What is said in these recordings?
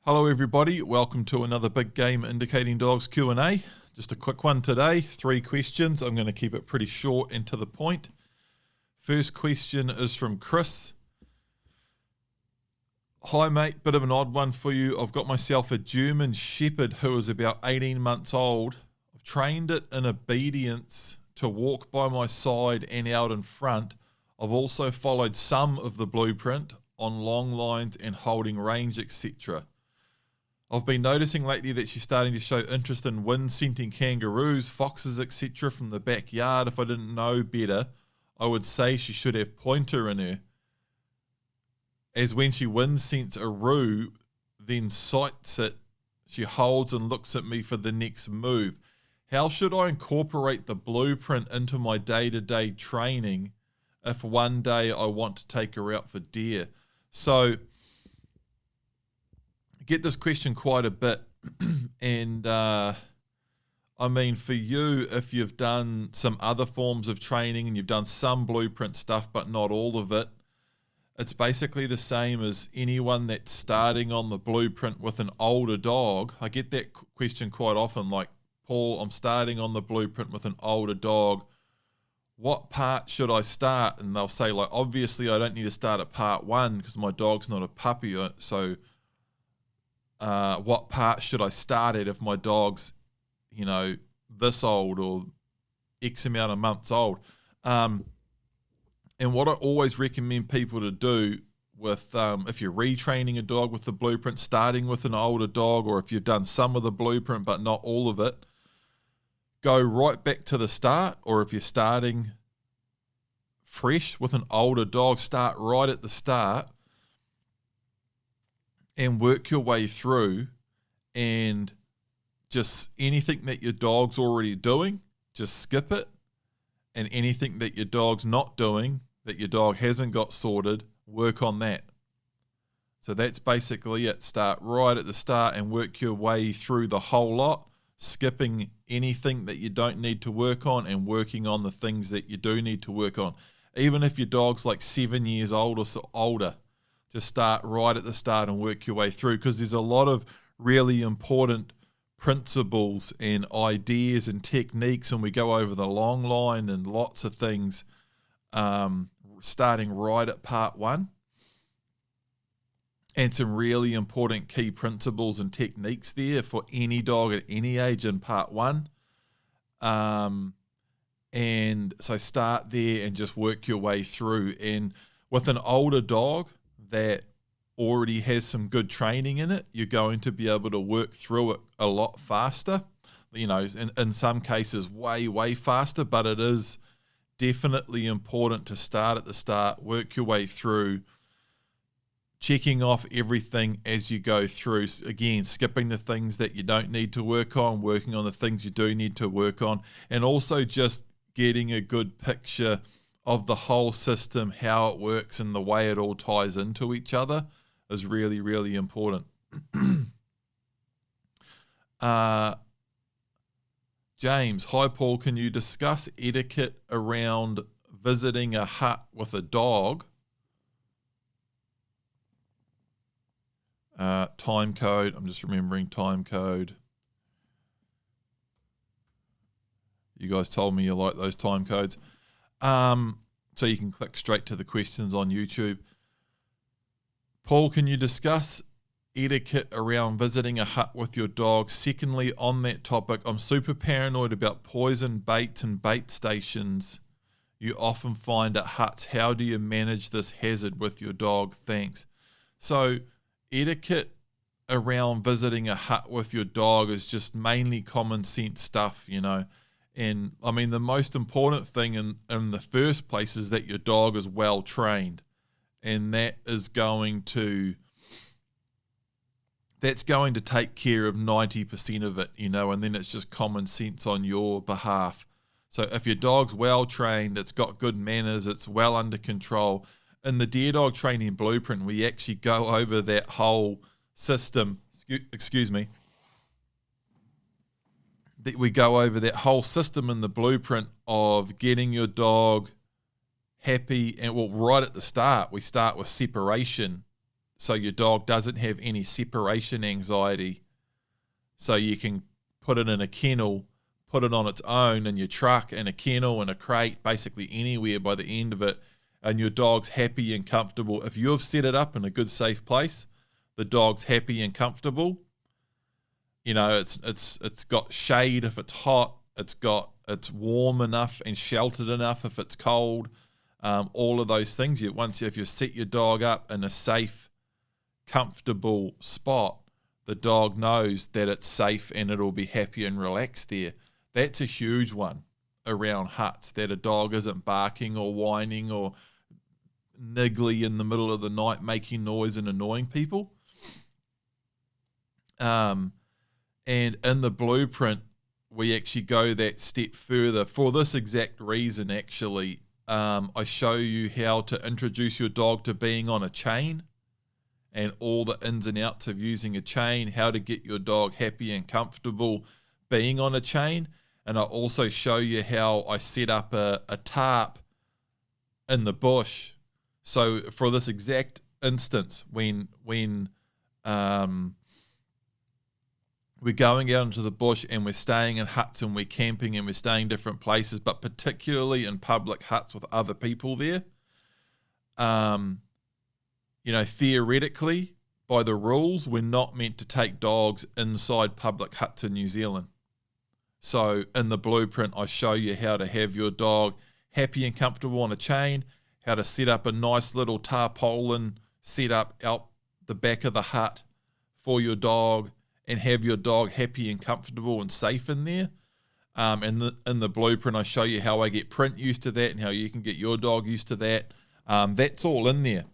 Hello everybody, welcome to another Big Game Indicating Dogs Q&A. Just a quick one today, 3 questions. I'm going to keep it pretty short and to the point. First question is from Chris. Hi mate, bit of an odd one for you. I've got myself a German Shepherd who is about 18 months old. I've trained it in obedience to walk by my side and out in front. I've also followed some of the blueprint on long lines and holding range, etc. I've been noticing lately that she's starting to show interest in wind-scenting kangaroos, foxes, etc. from the backyard. If I didn't know better, I would say she should have pointer in her, as when she wind-scents a roo, then sights it, she holds and looks at me for the next move. How should I incorporate the blueprint into my day-to-day training if one day I want to take her out for deer? So, get this question quite a bit, and I mean, for you, if you've done some other forms of training and you've done some blueprint stuff but not all of it, it's basically the same as anyone that's starting on the blueprint with an older dog. I get that question quite often, like, Paul, I'm starting on the blueprint with an older dog. What part should I start? And they'll say, like, obviously I don't need to start at part 1 because my dog's not a puppy, so what part should I start at if my dog's, this old or X amount of months old? And what I always recommend people to do with, if you're retraining a dog with the blueprint, starting with an older dog, or if you've done some of the blueprint but not all of it, go right back to the start. Or if you're starting fresh with an older dog, start right at the start and work your way through, and just anything that your dog's already doing, just skip it, and anything that your dog's not doing, that your dog hasn't got sorted, work on that. So that's basically it. Start right at the start and work your way through the whole lot, skipping anything that you don't need to work on and working on the things that you do need to work on. Even if your dog's like 7 years old or so older, just start right at the start and work your way through, because there's a lot of really important principles and ideas and techniques, and we go over the long line and lots of things starting right at part 1, and some really important key principles and techniques there for any dog at any age in part 1. And so start there and just work your way through. And with an older dog that already has some good training in it, you're going to be able to work through it a lot faster, in some cases way faster, but it is definitely important to start at the start, work your way through, checking off everything as you go through. Again, skipping the things that you don't need to work on, working on the things you do need to work on, and also just getting a good picture of the whole system, how it works and the way it all ties into each other is really, really important. James, hi Paul, can you discuss etiquette around visiting a hut with a dog? Time code, I'm just remembering time code. You guys told me you like those time codes. So you can click straight to the questions on YouTube. Paul, can you discuss etiquette around visiting a hut with your dog? Secondly, on that topic, I'm super paranoid about poison baits and bait stations you often find at huts. How do you manage this hazard with your dog? Thanks. So etiquette around visiting a hut with your dog is just mainly common sense stuff, And I mean, the most important thing in the first place is that your dog is well trained, and that's going to take care of 90% of it, and then it's just common sense on your behalf. So if your dog's well trained, it's got good manners, it's well under control. In the Deer Dog Training Blueprint, we actually go over that whole system. We go over that whole system in the blueprint of getting your dog happy. And right at the start, we start with separation so your dog doesn't have any separation anxiety. So you can put it in a kennel, put it on its own in your truck, in a kennel, in a crate, basically anywhere by the end of it, and your dog's happy and comfortable. If you've set it up in a good, safe place, the dog's happy and comfortable. You know, it's got shade if it's hot. It's warm enough and sheltered enough if it's cold. All of those things. If you set your dog up in a safe, comfortable spot, the dog knows that it's safe and it'll be happy and relaxed there. That's a huge one around huts, that a dog isn't barking or whining or niggly in the middle of the night making noise and annoying people. And in the blueprint, we actually go that step further. For this exact reason, actually, I show you how to introduce your dog to being on a chain and all the ins and outs of using a chain, how to get your dog happy and comfortable being on a chain. And I also show you how I set up a tarp in the bush. So for this exact instance, when we're going out into the bush and we're staying in huts and we're camping and we're staying different places, but particularly in public huts with other people there, theoretically, by the rules, we're not meant to take dogs inside public huts in New Zealand. So in the blueprint, I show you how to have your dog happy and comfortable on a chain, how to set up a nice little tarpaulin set up out the back of the hut for your dog and have your dog happy and comfortable and safe in there. And in the blueprint, I show you how I get Print used to that and how you can get your dog used to that. That's all in there.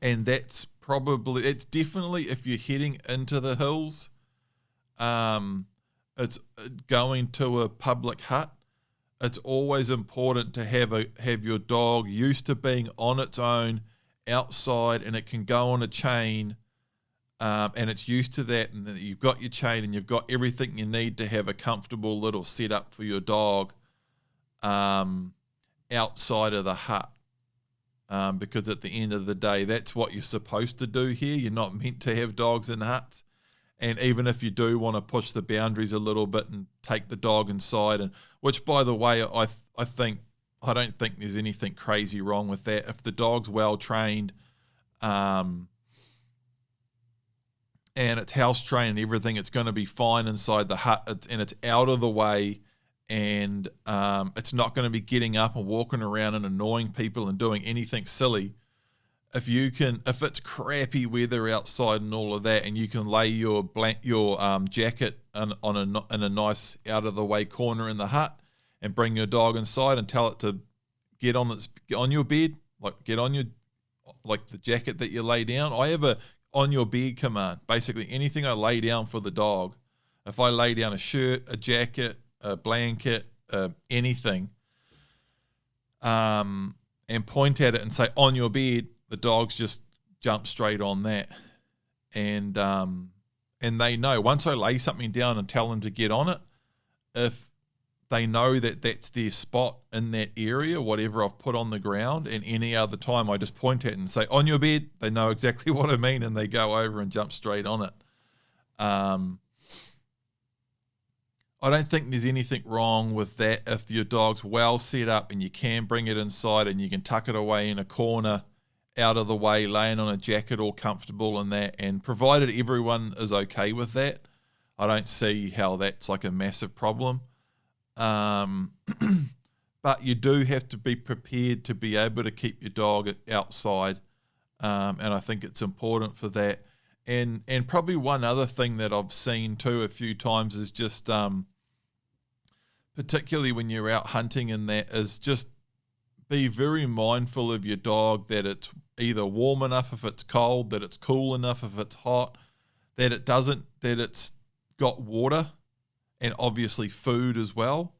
And it's definitely, if you're heading into the hills, it's going to a public hut. It's always important to have your dog used to being on its own outside, and it can go on a chain, and it's used to that, and you've got your chain and you've got everything you need to have a comfortable little setup for your dog outside of the hut. Because at the end of the day, that's what you're supposed to do here. You're not meant to have dogs in huts. And even if you do want to push the boundaries a little bit and take the dog inside, and which, by the way, I don't think there's anything crazy wrong with that. If the dog's well trained, and it's house trained and everything, it's going to be fine inside the hut. It's out of the way, and it's not going to be getting up and walking around and annoying people and doing anything silly. If it's crappy weather outside and all of that, and you can lay your jacket in a nice out of the way corner in the hut, and bring your dog inside and tell it to get on your bed, get on the jacket that you lay down. I have a on your bed command. Basically, anything I lay down for the dog, if I lay down a shirt, a jacket, a blanket, anything, and point at it and say on your bed, the dogs just jump straight on that, and they know once I lay something down and tell them to get on it, if they know that that's their spot in that area, whatever I've put on the ground, and any other time I just point at it and say on your bed, they know exactly what I mean, and they go over and jump straight on it. I don't think there's anything wrong with that if your dog's well set up and you can bring it inside and you can tuck it away in a corner out of the way, laying on a jacket, all comfortable in that, and provided everyone is okay with that, I don't see how that's like a massive problem. But you do have to be prepared to be able to keep your dog outside, and I think it's important for that. And probably one other thing that I've seen too a few times is just particularly when you're out hunting, and that is just be very mindful of your dog, that it's either warm enough if it's cold, that it's cool enough if it's hot, that it's got water and obviously food as well.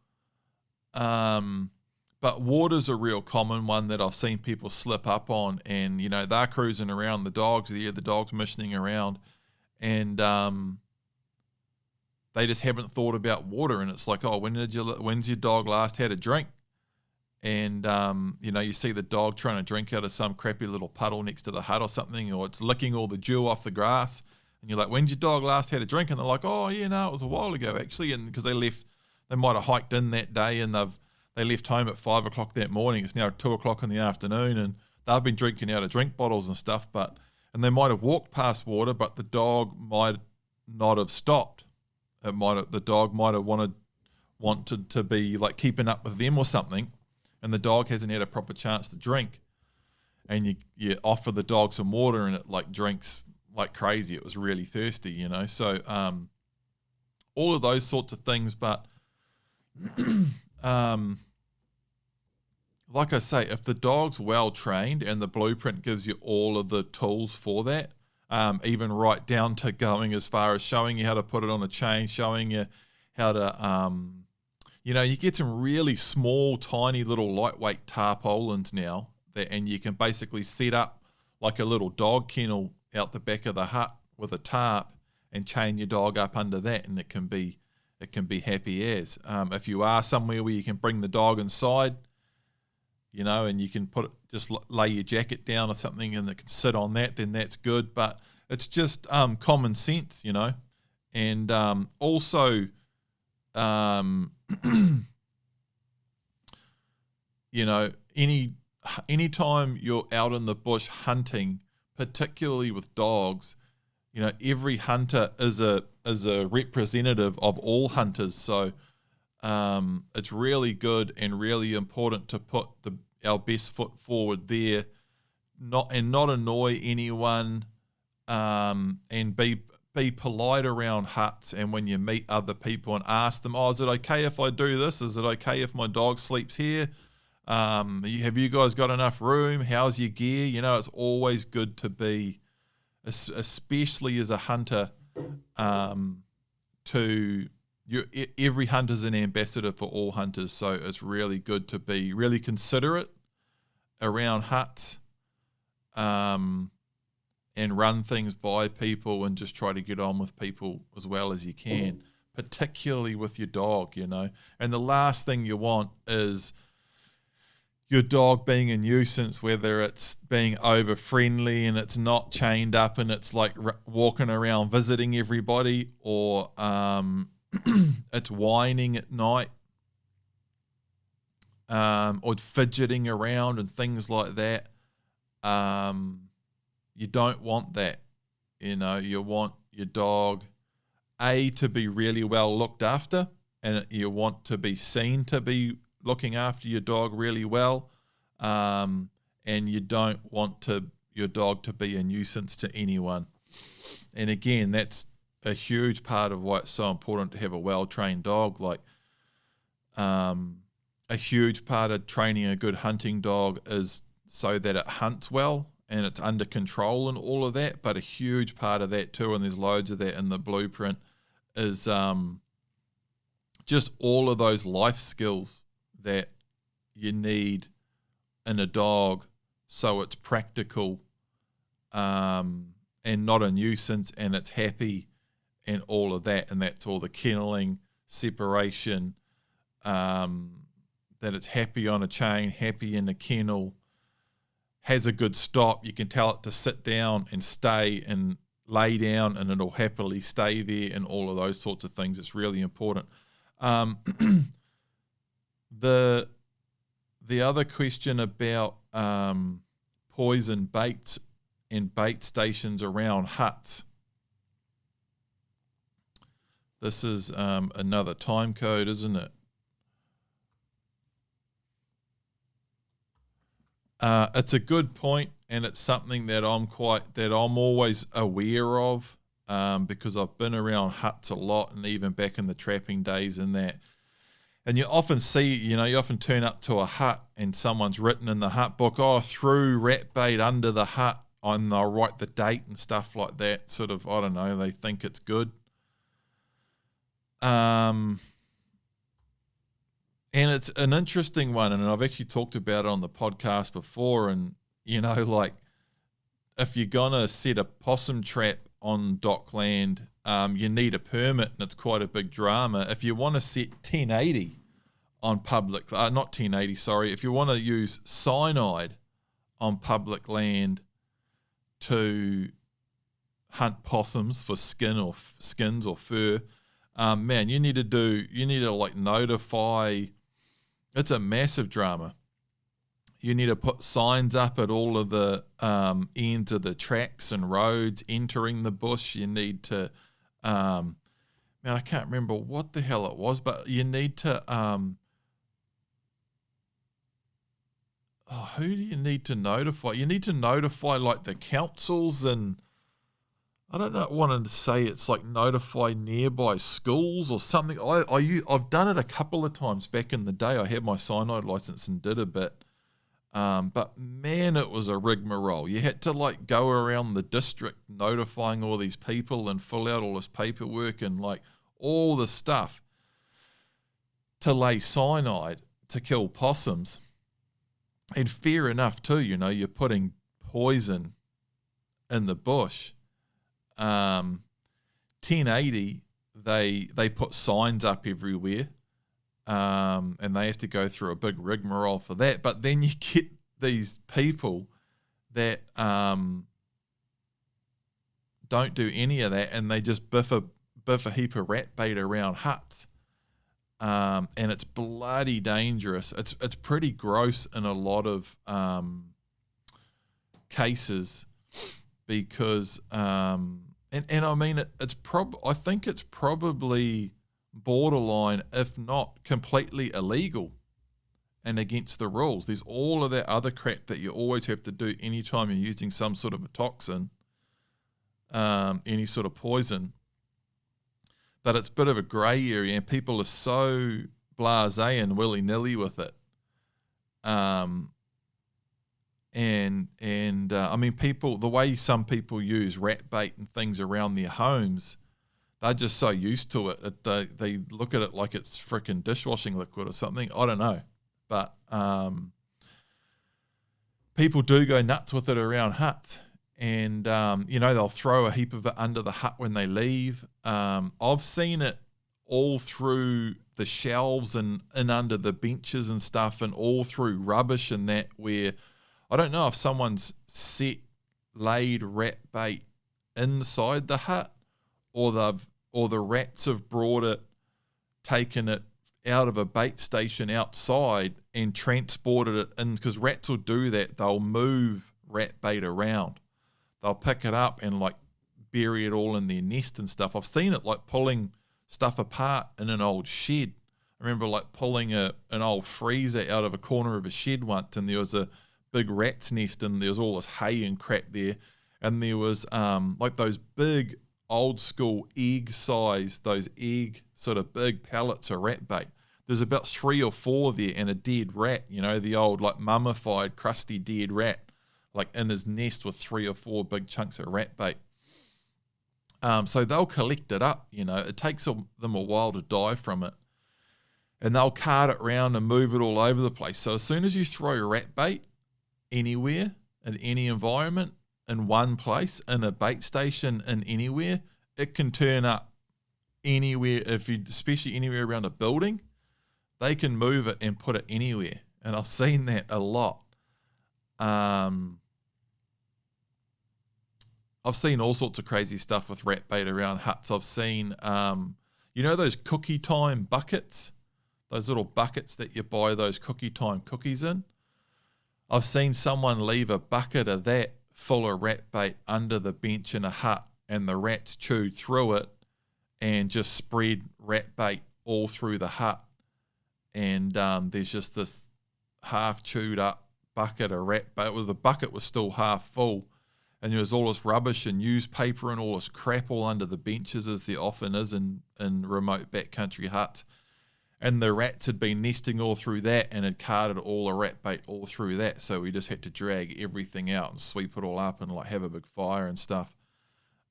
But water's a real common one that I've seen people slip up on, and they're cruising around, the dog's missioning around, and they just haven't thought about water, and it's like, oh, when's your dog last had a drink? and you see the dog trying to drink out of some crappy little puddle next to the hut or something, or it's licking all the dew off the grass, and you're like, when's your dog last had a drink? And they're like, oh yeah, no, it was a while ago actually, and because they might have hiked in that day, and they left home at 5 o'clock that morning. It's now 2 o'clock in the afternoon, and they've been drinking out of drink bottles and stuff, and they might have walked past water, but the dog might not have stopped. The dog might have wanted to be like keeping up with them or something, and the dog hasn't had a proper chance to drink, and you offer the dog some water and it like drinks like crazy. It was really thirsty, so all of those sorts of things. But like I say, if the dog's well trained and the blueprint gives you all of the tools for that, even right down to going as far as showing you how to put it on a chain, showing you how to you get some really small, tiny little lightweight tarpaulins now, and you can basically set up like a little dog kennel out the back of the hut with a tarp and chain your dog up under that, and it can be happy as. If you are somewhere where you can bring the dog inside, and you can just lay your jacket down or something and it can sit on that, then that's good. But it's just common sense, and also anytime you're out in the bush hunting, particularly with dogs, every hunter is a representative of all hunters. So it's really good and really important to put our best foot forward there, not annoy anyone, and be polite around huts, and when you meet other people and ask them, is it okay if I do this? Is it okay if my dog sleeps here? Have you guys got enough room? How's your gear? It's always good to be, especially as a hunter, every hunter's an ambassador for all hunters, so it's really good to be really considerate around huts, and run things by people and just try to get on with people as well as you can, particularly with your dog, And the last thing you want is your dog being a nuisance, whether it's being over friendly and it's not chained up and it's like walking around visiting everybody, or it's whining at night, or fidgeting around and things like that. You don't want that. You want your dog, to be really well looked after, and you want to be seen to be looking after your dog really well, and you don't want your dog to be a nuisance to anyone. And again, that's a huge part of why it's so important to have a well-trained dog. Like, a huge part of training a good hunting dog is so that it hunts well and it's under control and all of that. But a huge part of that too, and there's loads of that in the blueprint, is just all of those life skills that you need in a dog, so it's practical, and not a nuisance, and it's happy and all of that. And that's all the kenneling, separation, that it's happy on a chain, happy in a kennel, has a good stop. You can tell it to sit down and stay and lay down, and it'll happily stay there, and all of those sorts of things. It's really important. The other question about poison baits and bait stations around huts. This is another time code, isn't it? It's a good point, and it's something that I'm always aware of, because I've been around huts a lot, and even back in the trapping days and that. And you often see, you often turn up to a hut and someone's written in the hut book, threw rat bait under the hut, and they'll write the date and stuff like that. Sort of, I don't know, they think it's good. And it's an interesting one, and I've actually talked about it on the podcast before. And, like, if you're going to set a possum trap on dockland, you need a permit, and it's quite a big drama. If you want to set 1080 on public, not 1080, sorry, if you want to use cyanide on public land to hunt possums for skins or fur, man, you need to like notify. It's a massive drama. You need to put signs up at all of the ends of the tracks and roads entering the bush. You need to, man, I can't remember what the hell it was, but you need to, who do you need to notify? You need to notify like the councils and I don't know, wanted to say it's like notify nearby schools or something. I've done it a couple of times back in the day. I had my cyanide license and did a bit. But man, it was a rigmarole. You had to like go around the district notifying all these people and fill out all this paperwork and like all the stuff to lay cyanide to kill possums. And fair enough too, you're putting poison in the bush. 1080, they put signs up everywhere. And they have to go through a big rigmarole for that. But then you get these people that don't do any of that, and they just biff a heap of rat bait around huts. And it's bloody dangerous. It's pretty gross in a lot of cases because and I mean I think it's probably borderline, if not completely illegal and against the rules. There's all of that other crap that you always have to do anytime you're using some sort of a toxin, any sort of poison. But it's a bit of a grey area and people are so blasé and willy-nilly with it. I mean, people, the way some people use rat bait and things around their homes, they're just so used to it. They look at it like it's freaking dishwashing liquid or something. I don't know. But people do go nuts with it around huts. And, they'll throw a heap of it under the hut when they leave. I've seen it all through the shelves and under the benches and stuff and all through rubbish and that, where I don't know if someone's laid rat bait inside the hut or the rats have brought it, taken it out of a bait station outside and transported it in, because rats will do that. They'll move rat bait around. They'll pick it up and like bury it all in their nest and stuff. I've seen it like pulling stuff apart in an old shed. I remember like pulling an old freezer out of a corner of a shed once, and there was a big rat's nest and there was all this hay and crap there. And there was like those big old school egg size, those egg sort of big pellets of rat bait. There's about 3 or 4 there and a dead rat, the old like mummified crusty dead rat, like in his nest with 3 or 4 big chunks of rat bait. So they'll collect it up, it takes them a while to die from it. And they'll cart it around and move it all over the place. So as soon as you throw a rat bait anywhere, in any environment, in one place, in a bait station, in anywhere, it can turn up anywhere. Especially anywhere around a building, they can move it and put it anywhere. And I've seen that a lot. I've seen all sorts of crazy stuff with rat bait around huts. I've seen, those cookie time buckets, those little buckets that you buy those cookie time cookies in. I've seen someone leave a bucket of that full of rat bait under the bench in a hut, and the rats chewed through it and just spread rat bait all through the hut. And there's just this half chewed up bucket of rat bait. The bucket was still half full, and there was all this rubbish and newspaper and all this crap all under the benches, as there often is in remote backcountry huts. And the rats had been nesting all through that and had carted all the rat bait all through that. So we just had to drag everything out and sweep it all up and like have a big fire and stuff.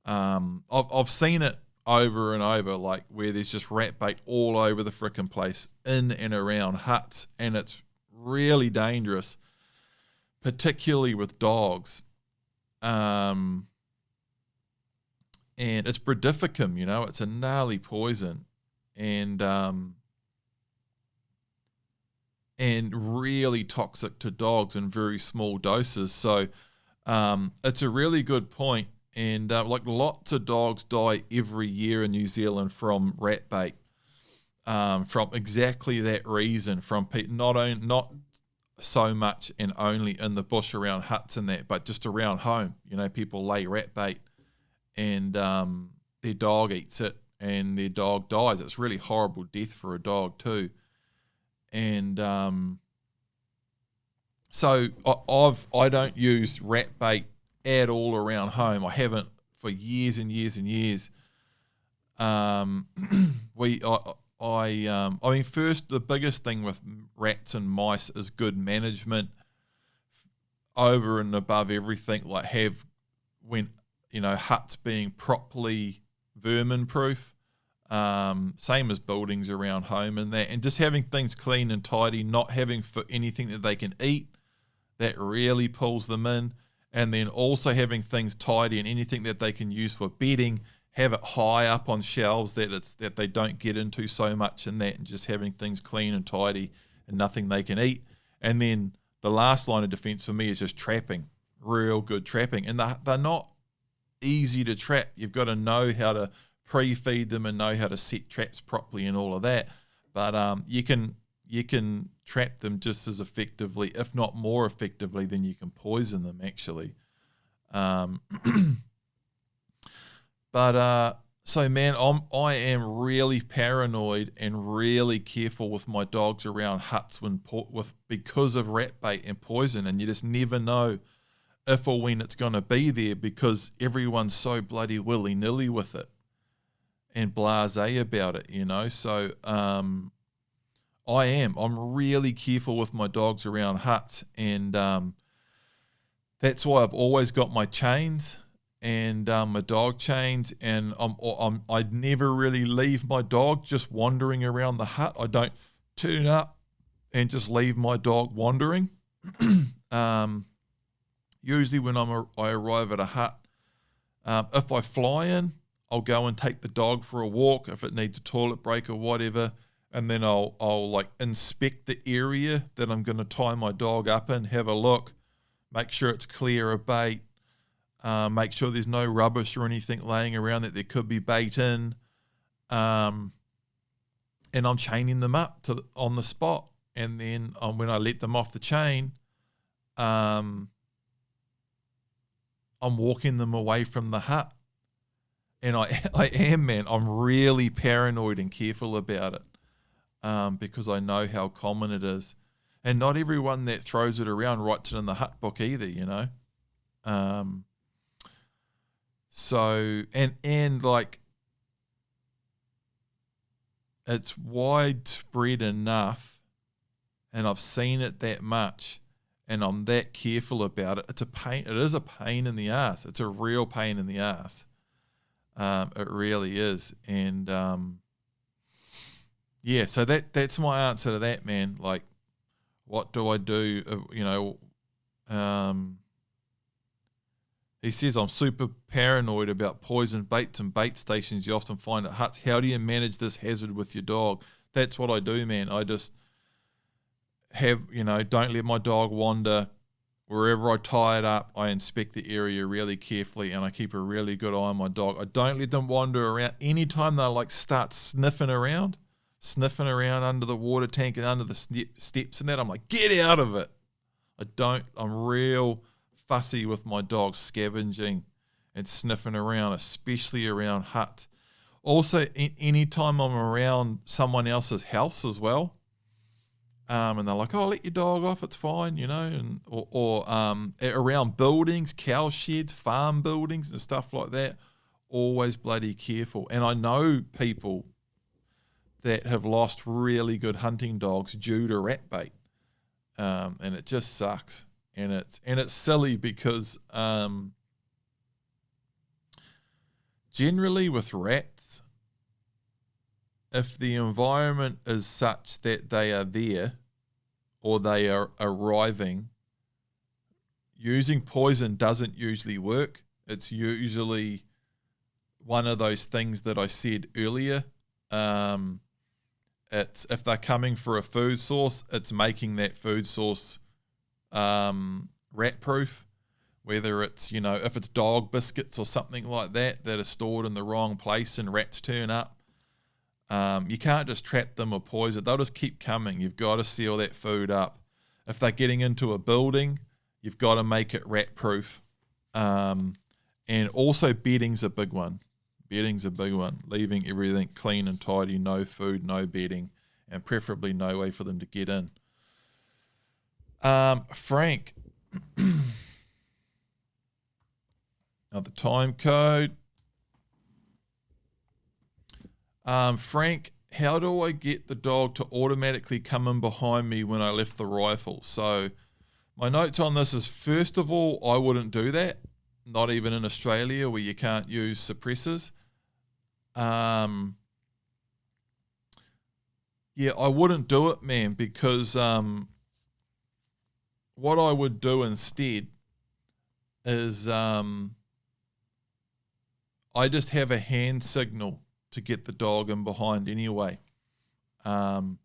I've seen it over and over, like where there's just rat bait all over the frickin' place, in and around huts. And it's really dangerous, particularly with dogs. And it's brodifacoum, it's a gnarly poison. And and really toxic to dogs in very small doses. So it's a really good point. And like lots of dogs die every year in New Zealand from rat bait, from exactly that reason. From not so much and only in the bush around huts and that, but just around home. You know, people lay rat bait, and their dog eats it, and their dog dies. It's really horrible death for a dog too. And so I don't use rat bait at all around home. I haven't for years and years and years. I mean, first, the biggest thing with rats and mice is good management over and above everything. Like huts being properly vermin proof. Same as buildings around home and that, and just having things clean and tidy, not having for anything that they can eat, that really pulls them in. And then also having things tidy and anything that they can use for bedding, have it high up on shelves that they don't get into so much and that, and just having things clean and tidy and nothing they can eat. And then the last line of defense for me is just trapping, real good trapping. And they're not easy to trap. You've got to know how to pre-feed them and know how to set traps properly and all of that. But you can trap them just as effectively, if not more effectively, than you can poison them actually. So man, I am really paranoid and really careful with my dogs around huts because of rat bait and poison, and you just never know if or when it's going to be there because everyone's so bloody willy-nilly with it and blasé about it, you know. So I'm really careful with my dogs around huts, and that's why I've always got my chains and my dog chains, and I'd never really leave my dog just wandering around the hut. I don't turn up and just leave my dog wandering. Usually when I arrive at a hut, if I fly in, I'll go and take the dog for a walk if it needs a toilet break or whatever, and then I'll like inspect the area that I'm going to tie my dog up in, have a look, make sure it's clear of bait, make sure there's no rubbish or anything laying around that there could be bait in, and I'm chaining them up on the spot. And then when I let them off the chain, I'm walking them away from the hut. And I am, man. I'm really paranoid and careful about it because I know how common it is. And not everyone that throws it around writes it in the hut book either, you know. So, and like, it's widespread enough, and I've seen it that much, and I'm that careful about it. It's a pain. It is a pain in the ass. It's a real pain in the ass. It really is. And yeah, so that's my answer to that, man. Like, what do I do? He says, I'm super paranoid about poison baits and bait stations you often find at huts. How do you manage this hazard with your dog? That's what I do, man. I just don't let my dog wander. Wherever I tie it up, I inspect the area really carefully, and I keep a really good eye on my dog. I don't let them wander around. Anytime they like start sniffing around under the water tank and under the steps and that, I'm like, get out of it. I'm real fussy with my dog scavenging and sniffing around, especially around huts. Also, anytime I'm around someone else's house as well, and they're like, oh, let your dog off, it's fine, you know, and or around buildings, cow sheds, farm buildings and stuff like that, always bloody careful. And I know people that have lost really good hunting dogs due to rat bait, and it just sucks. And it's silly because generally with rats, if the environment is such that they are there or they are arriving, using poison doesn't usually work. It's usually one of those things that I said earlier. It's if they're coming for a food source, it's making that food source rat proof. Whether it's, if it's dog biscuits or something like that that are stored in the wrong place and rats turn up, you can't just trap them or poison. They'll just keep coming. You've got to seal that food up. If they're getting into a building, you've got to make it rat proof. And also bedding's a big one. Bedding's a big one. Leaving everything clean and tidy, no food, no bedding, and preferably no way for them to get in. Frank. Now the time code. Frank, how do I get the dog to automatically come in behind me when I left the rifle? So my notes on this is, first of all, I wouldn't do that. Not even in Australia where you can't use suppressors. Yeah, I wouldn't do it, man, because what I would do instead is I just have a hand signal to get the dog in behind anyway. And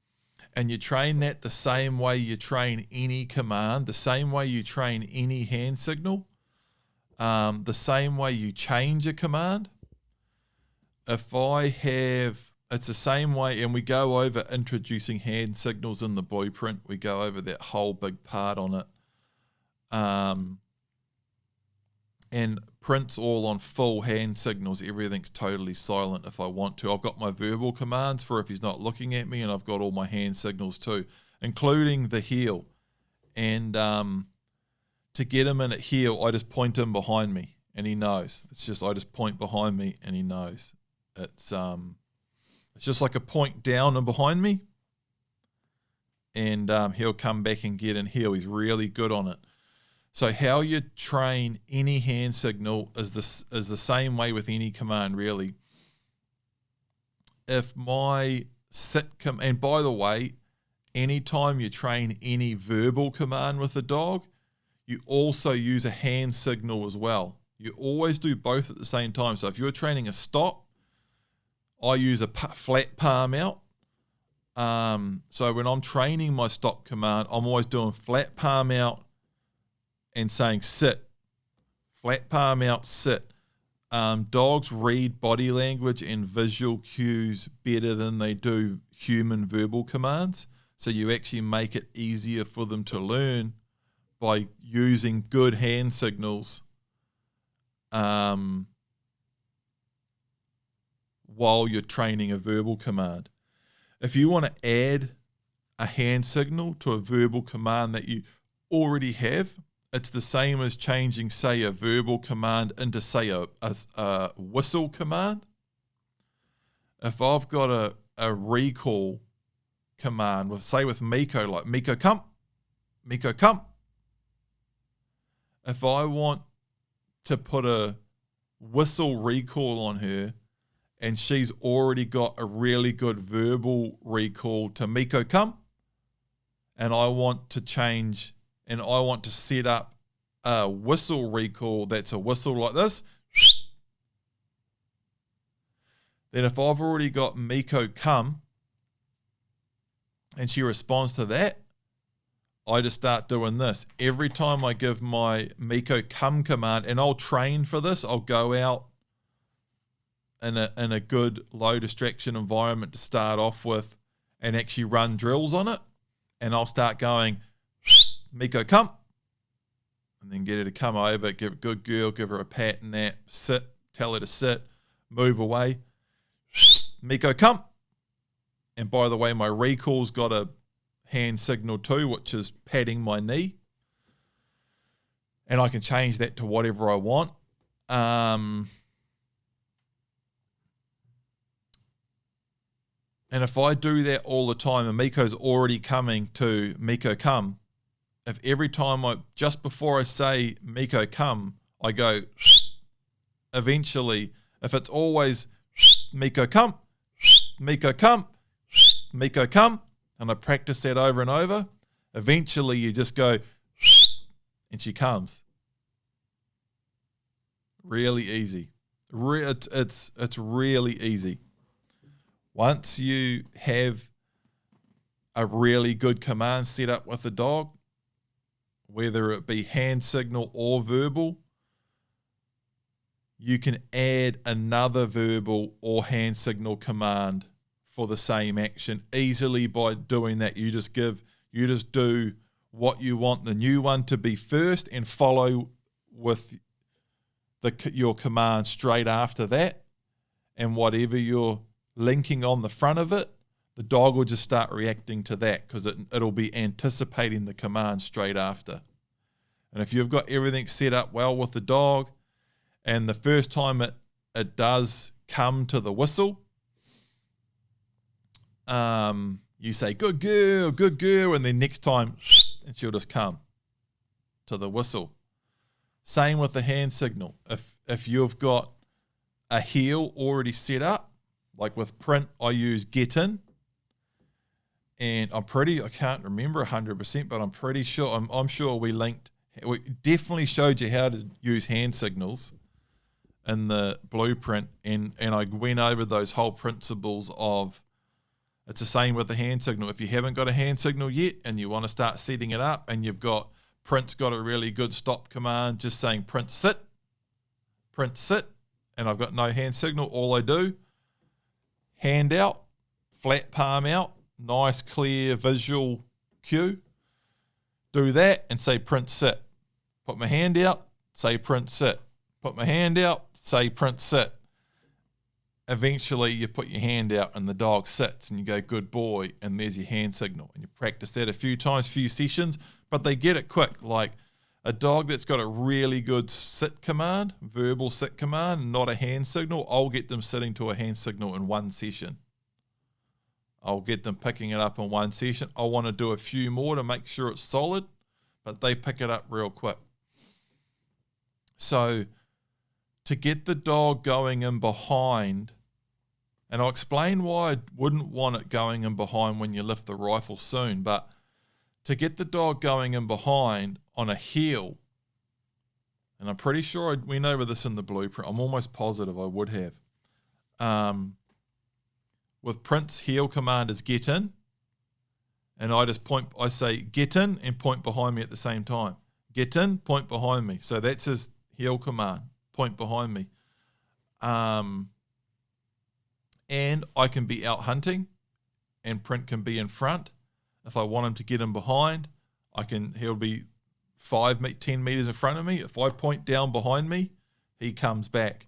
you train that the same way you train any command, the same way you train any hand signal, the same way you change a command. It's the same way, and we go over introducing hand signals in the blueprint. We go over that whole big part on it. And prints all on full hand signals. Everything's totally silent if I want to. I've got my verbal commands for if he's not looking at me, and I've got all my hand signals too, including the heel. And to get him in at heel, I just point him behind me, and he knows. It's just I just point behind me, and he knows. It's just like a point down and behind me, and he'll come back and get in heel. He's really good on it. So how you train any hand signal is the same way with any command, really. If my sit and by the way, anytime you train any verbal command with a dog, you also use a hand signal as well. You always do both at the same time. So if you're training a stop, I use a flat palm out. So when I'm training my stop command, I'm always doing flat palm out and saying sit. Flat palm out, sit. Dogs read body language and visual cues better than they do human verbal commands. So you actually make it easier for them to learn by using good hand signals while you're training a verbal command. If you want to add a hand signal to a verbal command that you already have, it's the same as changing, say, a verbal command into, say, a whistle command. If I've got a recall command with Miko, like Miko come. If I want to put a whistle recall on her and she's already got a really good verbal recall to Miko come, and I want to change and I want to set up a whistle recall that's a whistle like this, then if I've already got Miko come and she responds to that, I just start doing this. Every time I give my Miko come command, and I'll train for this, I'll go out in a good low distraction environment to start off with and actually run drills on it, and I'll start going, Miko come, and then get her to come over, give a good girl, give her a pat and that, sit, tell her to sit, move away, Miko come. And by the way, my recall's got a hand signal too, which is patting my knee, and I can change that to whatever I want. And if I do that all the time and Miko's already coming to Miko come, if every time just before I say Miko come, I go, eventually, if it's always Miko come, Miko come, Miko come, and I practice that over and over, eventually you just go, and she comes. Really easy. It's really easy. Once you have a really good command set up with the dog, whether it be hand signal or verbal, you can add another verbal or hand signal command for the same action easily by doing that. You just do what you want the new one to be first and follow with your command straight after that, and whatever you're linking on the front of it, the dog will just start reacting to that because it'll be anticipating the command straight after. And if you've got everything set up well with the dog, and the first time it does come to the whistle, you say, good girl, and then next time, and she'll just come to the whistle. Same with the hand signal. If you've got a heel already set up, like with print, I use get in, and I can't remember 100%, but I'm pretty sure, I'm sure we definitely showed you how to use hand signals in the blueprint, and I went over those whole principles of, it's the same with the hand signal. If you haven't got a hand signal yet and you want to start setting it up, and print's got a really good stop command, just saying print sit, and I've got no hand signal, all I do, hand out, flat palm out, nice clear visual cue, do that and say print sit. Put my hand out, say print sit. Put my hand out, say print sit. Eventually you put your hand out and the dog sits and you go, good boy, and there's your hand signal. And you practice that a few times, few sessions, but they get it quick. Like a dog that's got a really good sit command, verbal sit command, not a hand signal, I'll get them sitting to a hand signal in one session. I'll get them picking it up in one session. I want to do a few more to make sure it's solid, but they pick it up real quick. So to get the dog going in behind, and I'll explain why I wouldn't want it going in behind when you lift the rifle soon, but to get the dog going in behind on a heel, and I'm pretty sure I went over this in the blueprint, I'm almost positive I would have. With Print's heel command is get in, and I say get in and point behind me at the same time. Get in, point behind me. So that's his heel command, point behind me. And I can be out hunting and Print can be in front. If I want him to get in behind, he'll be 10 meters in front of me. If I point down behind me, he comes back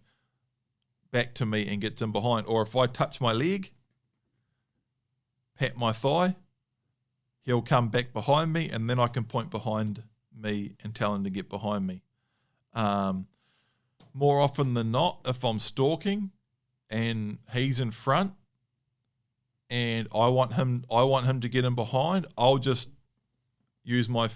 to me and gets in behind. Or if I touch my leg, pat my thigh, he'll come back behind me, and then I can point behind me and tell him to get behind me. More often than not, if I'm stalking and he's in front and I want him to get in behind, I'll just use my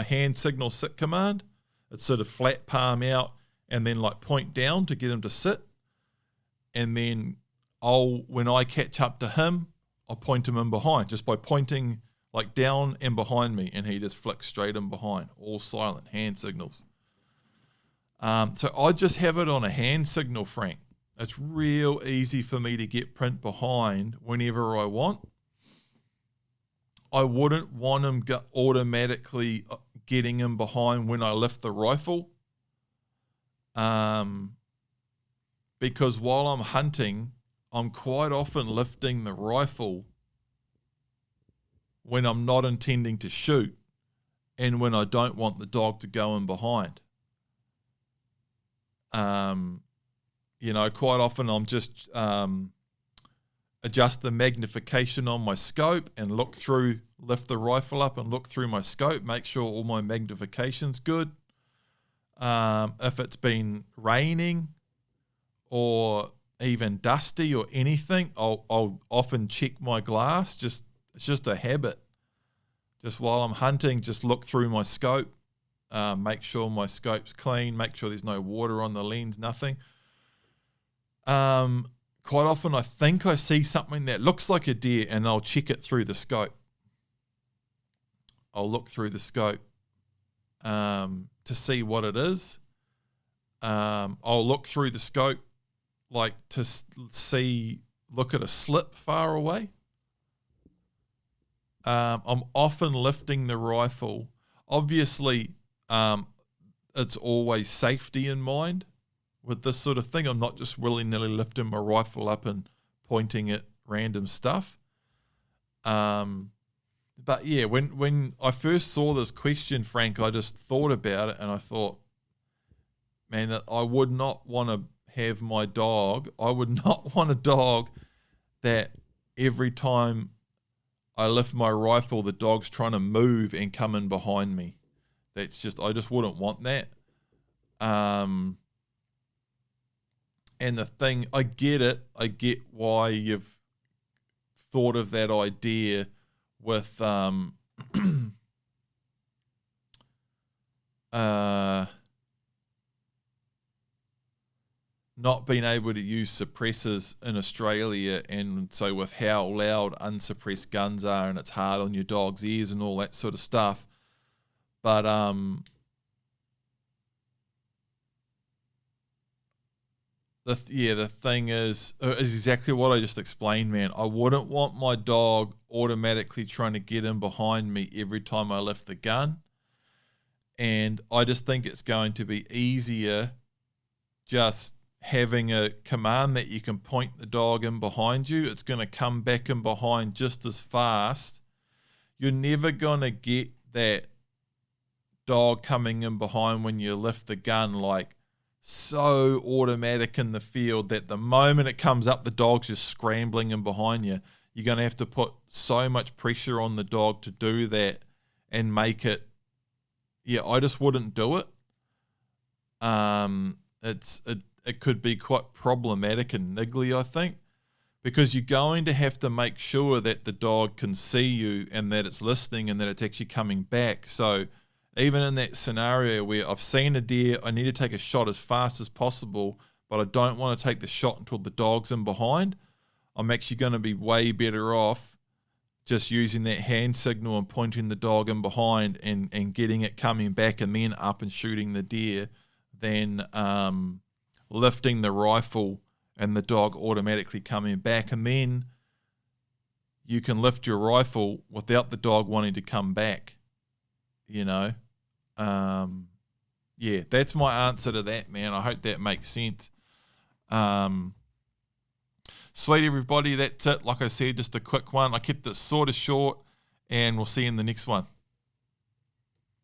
hand signal sit command. It's sort of flat palm out and then like point down to get him to sit. And then when I catch up to him, I'll point him in behind just by pointing like down and behind me, and he just flicks straight in behind, all silent, hand signals. So I just have it on a hand signal, Frank. It's real easy for me to get Print behind whenever I want. I wouldn't want him automatically getting him behind when I lift the rifle. Because while I'm hunting, I'm quite often lifting the rifle when I'm not intending to shoot and when I don't want the dog to go in behind. Quite often I'm just adjust the magnification on my scope and lift the rifle up and look through my scope, make sure all my magnification's good. If it's been raining or even dusty or anything, I'll often check my glass. It's just a habit. Just while I'm hunting, just look through my scope, make sure my scope's clean, make sure there's no water on the lens, nothing. Quite often I think I see something that looks like a deer and I'll check it through the scope. I'll look through the scope to see what it is. I'll look through the scope like to look at a slip far away. I'm often lifting the rifle. Obviously, it's always safety in mind with this sort of thing. I'm not just willy-nilly lifting my rifle up and pointing at random stuff. But yeah, when I first saw this question, Frank, I just thought about it and I thought, man, that I would not want to have my dog. I would not want a dog that every time I lift my rifle, the dog's trying to move and come in behind me. That's just, I just wouldn't want that. And the thing, I get it. I get why you've thought of that idea with not being able to use suppressors in Australia, and so with how loud unsuppressed guns are, and it's hard on your dog's ears and all that sort of stuff. But the thing is exactly what I just explained, man. I wouldn't want my dog automatically trying to get in behind me every time I lift the gun. And I just think it's going to be easier just having a command that you can point the dog in behind you. It's going to come back in behind just as fast. You're never going to get that dog coming in behind when you lift the gun like so automatic in the field that the moment it comes up, the dog's just scrambling in behind you. You're going to have to put so much pressure on the dog to do that and make it. Yeah, I just wouldn't do it. It could be quite problematic and niggly, I think, because you're going to have to make sure that the dog can see you and that it's listening and that it's actually coming back. So even in that scenario where I've seen a deer, I need to take a shot as fast as possible, but I don't want to take the shot until the dog's in behind, I'm actually going to be way better off just using that hand signal and pointing the dog in behind and getting it coming back and then up and shooting the deer than lifting the rifle and the dog automatically coming back. And then you can lift your rifle without the dog wanting to come back, you know. Yeah, that's my answer to that, man. I hope that makes sense. Sweet, everybody. That's it. Like I said, just a quick one. I kept it sort of short, and we'll see you in the next one.